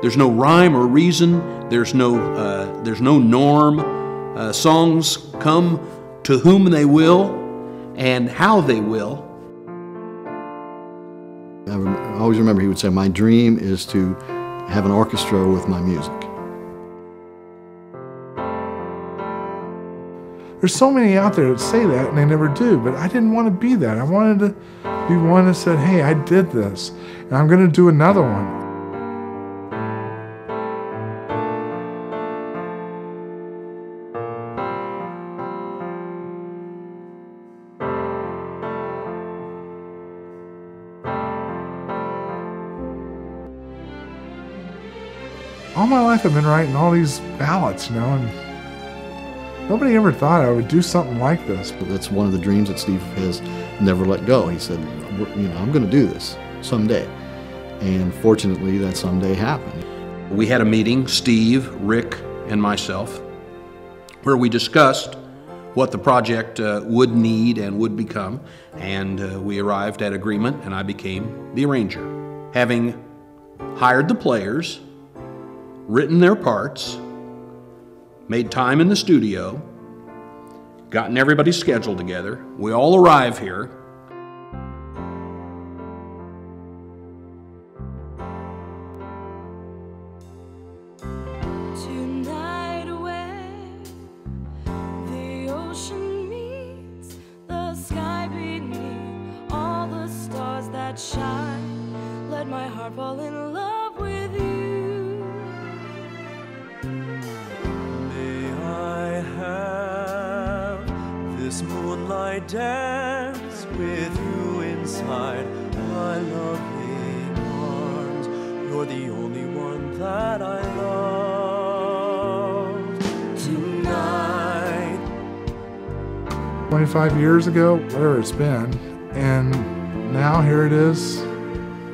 There's no rhyme or reason. There's no norm. Songs come to whom they will and how they will. I always remember he would say, my dream is to have an orchestra with my music. There's so many out there that say that and they never do, but I didn't want to be that. I wanted to be one that said, hey, I did this, and I'm going to do another one. All my life I've been writing all these ballads, you know, and nobody ever thought I would do something like this. That's one of the dreams that Steve has never let go. He said, you know, I'm going to do this someday. And fortunately, that someday happened. We had a meeting, Steve, Rick, and myself, where we discussed what the project would need and would become, and we arrived at agreement, and I became the arranger. Having hired the players, written their parts, made time in the studio, gotten everybody's schedule together. We all arrive here. Tonight where the ocean meets the sky beneath, all the stars that shine, let my heart fall in love with you. This moonlight dance with you inside my loving arms. You're the only one that I love tonight. 25 years ago, whatever it's been, and now here it is,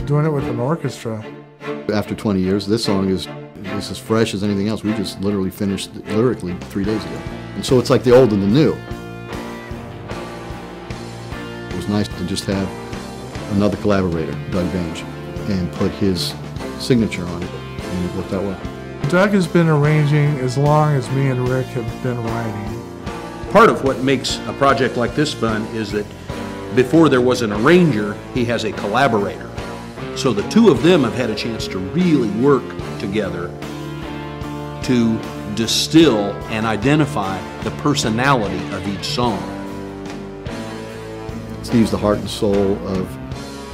doing it with an orchestra. After 20 years, this song is as fresh as anything else. We just literally finished lyrically 3 days ago. And so it's like the old and the new. It was nice to just have another collaborator, Doug Bange, and put his signature on it, and it worked out well. Doug has been arranging as long as me and Rick have been writing. Part of what makes a project like this fun is that before there was an arranger, he has a collaborator. So the two of them have had a chance to really work together to distill and identify the personality of each song. Steve's the heart and soul of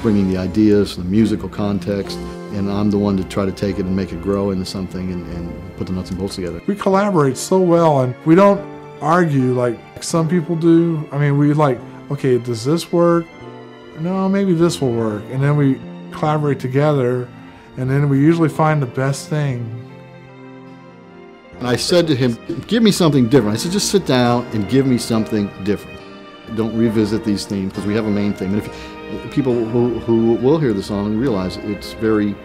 bringing the ideas, the musical context, and I'm the one to try to take it and make it grow into something and put the nuts and bolts together. We collaborate so well, and we don't argue like some people do. I mean, we like, okay, does this work? No, maybe this will work. And then we collaborate together, and then we usually find the best thing. And I said to him, give me something different. I said, just sit down and give me something different. Don't revisit these themes, because we have a main theme. And if people who will hear the song and realize it's very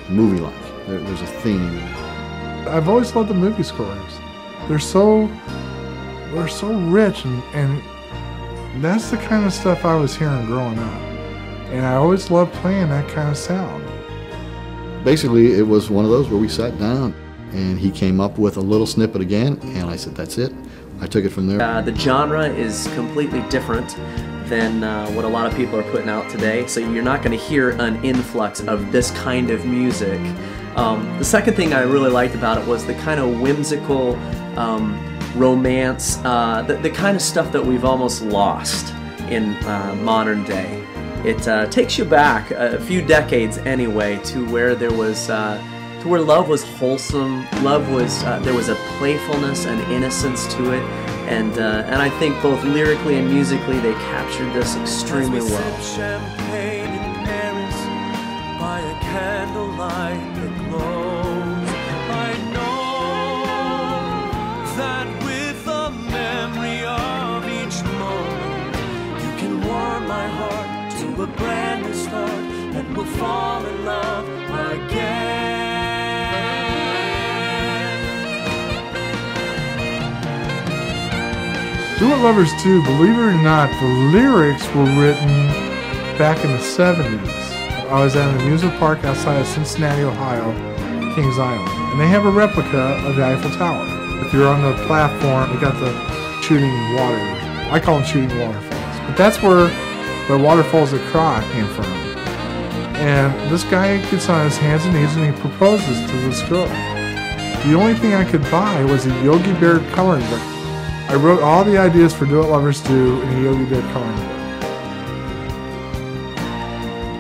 movie-like, there's a theme. I've always loved the movie scores. They're so rich, and that's the kind of stuff I was hearing growing up. And I always loved playing that kind of sound. Basically, it was one of those where we sat down and he came up with a little snippet again, and I said, that's it. I took it from there. The genre is completely different than what a lot of people are putting out today, so you're not going to hear an influx of this kind of music. The second thing I really liked about it was the kind of whimsical romance, the kind of stuff that we've almost lost in modern day. It takes you back a few decades anyway to where there was to where love was wholesome, love was there was a playfulness and innocence to it, and I think both lyrically and musically they captured this extremely well. Champagne in Paris by a candlelight that glows. I know that with the memory of each moment, you can warm my heart to a brand new start, and we'll fall in love again. Do What Lovers Do, believe it or not, the lyrics were written back in the 70s. I was at an amusement park outside of Cincinnati, Ohio, Kings Island. And they have a replica of the Eiffel Tower. If you're on the platform, they got the shooting water. I call them shooting waterfalls. But that's where the waterfalls that cry came from. And this guy gets on his hands and knees and he proposes to this girl. The only thing I could buy was a Yogi Bear coloring book. I wrote all the ideas for Do What Lovers Do in a Yogi Bear coloring book.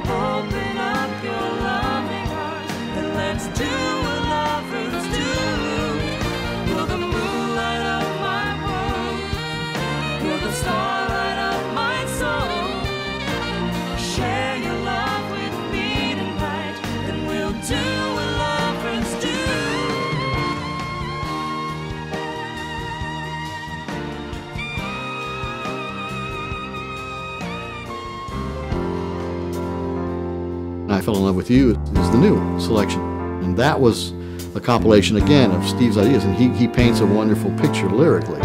Open up your loving heart and let's do what lovers do. You're the moonlight of my world. You're the starlight of my soul. Share your love with me tonight and we'll do what lovers do. I Fell in Love with You is the new selection. And that was a compilation, again, of Steve's ideas. And he paints a wonderful picture lyrically.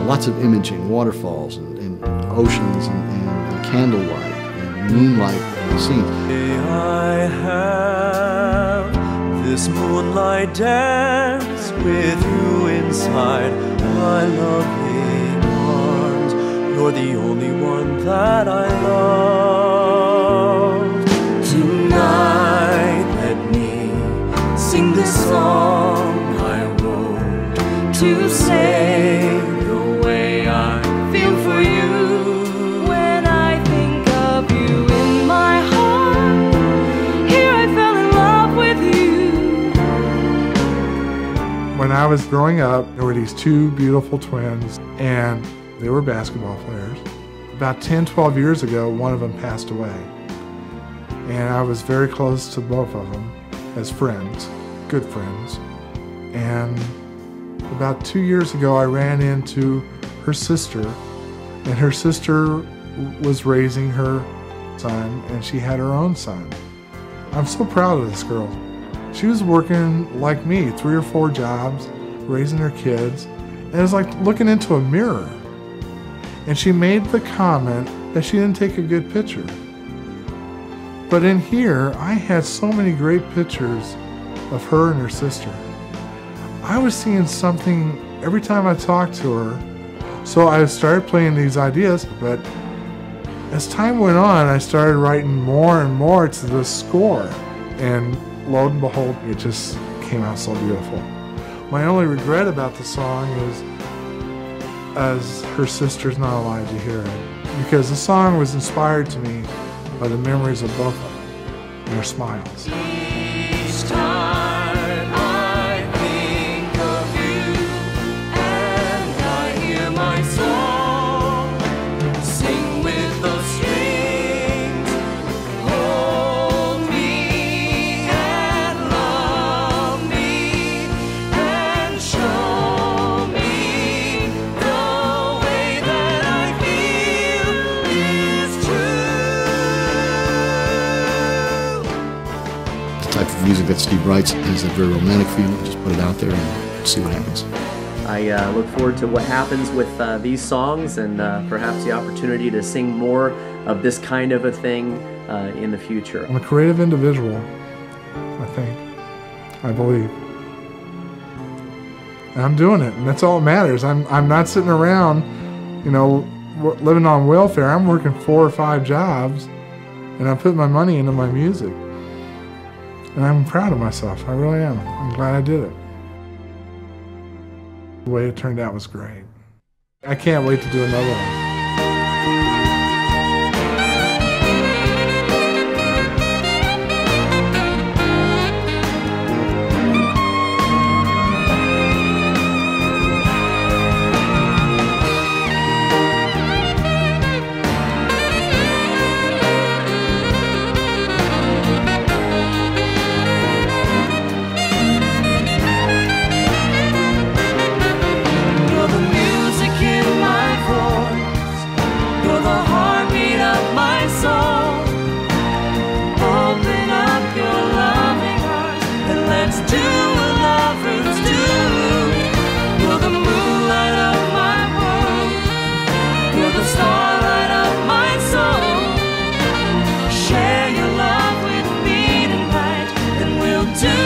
Lots of imaging, waterfalls and oceans and candlelight and moonlight scenes. May I have this moonlight dance with you inside my loving arms. You're the only one that I love. Tonight, let me sing this song I wrote to say the way I feel for you. When I think of you in my heart, here I fell in love with you. When I was growing up, there were these two beautiful twins, and they were basketball players. About 10, 12 years ago, one of them passed away. And I was very close to both of them as friends, good friends. And about 2 years ago, I ran into her sister, and her sister was raising her son, and she had her own son. I'm so proud of this girl. She was working like me, 3 or 4 jobs, raising her kids, and it was like looking into a mirror. And she made the comment that she didn't take a good picture. But in here, I had so many great pictures of her and her sister. I was seeing something every time I talked to her. So I started playing these ideas, but as time went on, I started writing more and more to the score. And lo and behold, it just came out so beautiful. My only regret about the song is as her sister's not alive to hear it, because the song was inspired to me by the memories of both of them and their smiles. Each time I think of you and I hear my song sing with the strings, hold me and love me and show me the way that I feel is true. The type of music that Steve writes has a very romantic feeling. Just put it out there and see what happens. I look forward to what happens with these songs and perhaps the opportunity to sing more of this kind of a thing in the future. I'm a creative individual, I think, I believe. And I'm doing it, and that's all that matters. I'm not sitting around, living on welfare. I'm working 4 or 5 jobs, and I'm putting my money into my music. And I'm proud of myself, I really am. I'm glad I did it. The way it turned out was great. I can't wait to do another one. You're the music in my voice. You're the heartbeat of my soul. Open up your loving heart and let's do what lovers do. You're the moonlight of my world. You're the starlight of my soul. Share your love with me tonight and we'll do